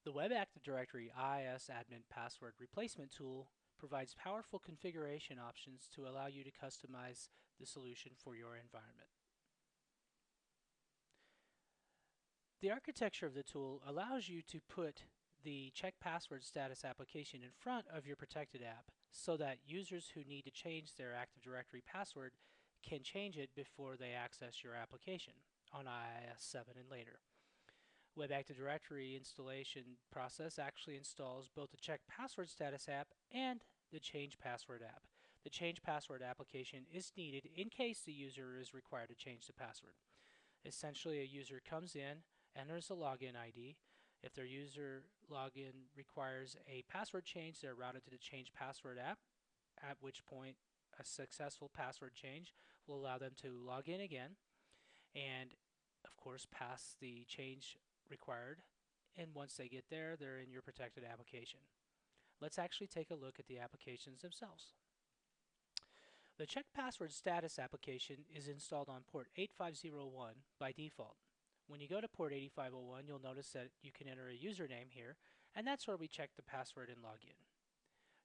The Web Active Directory IISADMN password replacement tool provides powerful configuration options to allow you to customize the solution for your environment. The architecture of the tool allows you to put the check password status application in front of your protected app so that users who need to change their Active Directory password can change it before they access your application on IIS 7 and later. Web Active Directory installation process actually installs both the Check Password Status app and the Change Password app. The Change Password application is needed in case the user is required to change the password. Essentially, a user comes in, enters a login ID. If their user login requires a password change, they're routed to the Change Password app, at which point a successful password change will allow them to log in again and, of course, pass the change required, and once they get there, they're in your protected application. Let's actually take a look at the applications themselves. The Check Password Status application is installed on port 8501 by default. When you go to port 8501, you'll notice that you can enter a username here, and that's where we check the password and log in.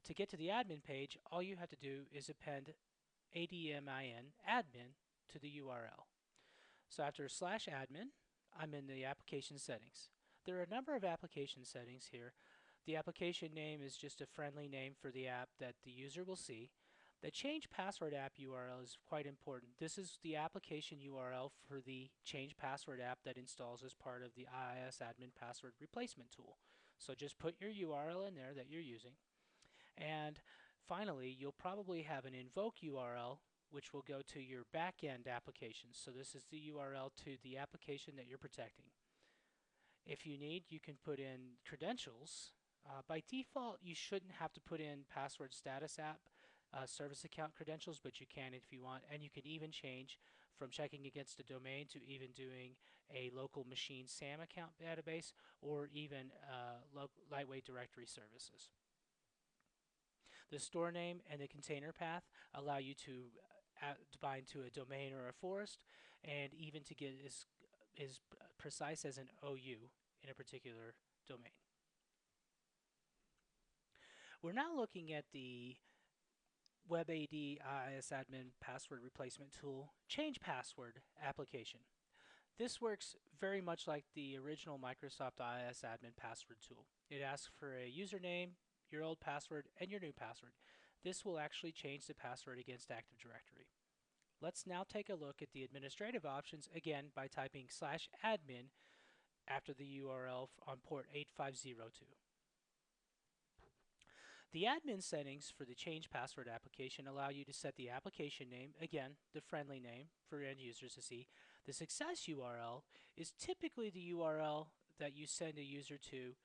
To get to the admin page, all you have to do is append admin admin to the URL. So after /admin, I'm in the application settings. There are a number of application settings here. The application name is just a friendly name for the app that the user will see. The Change Password app URL is quite important. This is the application URL for the Change Password app that installs as part of the IISADMN password replacement tool. So just put your URL in there that you're using. And finally, you'll probably have an invoke URL which will go to your back-end applications. So this is the URL to the application that you're protecting. If you need, you can put in credentials. By default, you shouldn't have to put in password status app service account credentials, but you can if you want. And you can even change from checking against a domain to even doing a local machine SAM account database or even lightweight directory services. The store name and the container path allow you to bind to a domain or a forest, and even to get as precise as an OU in a particular domain. We're now looking at the WebAD IISADMN password replacement tool Change Password application. This works very much like the original Microsoft IISADMN password tool. It asks for a username, your old password, and your new password. This will actually change the password against Active Directory. Let's now take a look at the administrative options, again by typing /admin after the URL on port 8502. The admin settings for the Change Password application allow you to set the application name, again, the friendly name for end users to see. The success URL is typically the URL that you send a user to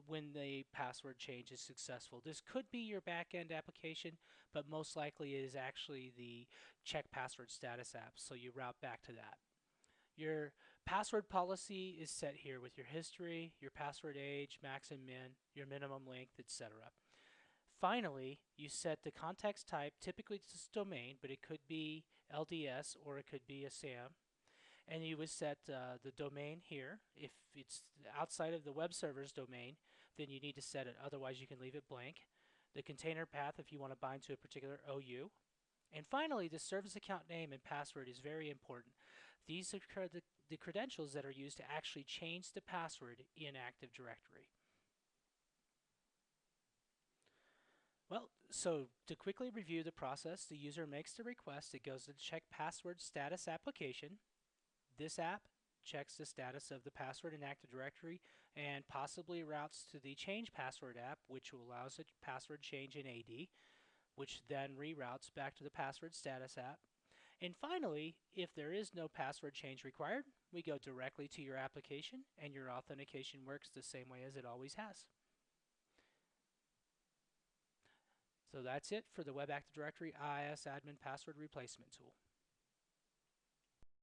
when the password change is successful. This could be your back-end application, but most likely it is actually the Check Password Status app, so you route back to that. Your password policy is set here with your history, your password age, max and min, your minimum length, etc. Finally, you set the context type. Typically it's domain, but it could be LDS or it could be a SAM. And you would set the domain here. If it's outside of the web server's domain, then you need to set it. Otherwise, you can leave it blank. The container path if you want to bind to a particular OU. And finally, the service account name and password is very important. These are the credentials that are used to actually change the password in Active Directory. Well, so to quickly review the process, the user makes the request. It goes to the Check Password Status application. This app checks the status of the password in Active Directory and possibly routes to the Change Password app, which allows a password change in AD, which then reroutes back to the Password Status app. And finally, if there is no password change required, we go directly to your application and your authentication works the same way as it always has. So that's it for the Web Active Directory IISADMN password replacement tool.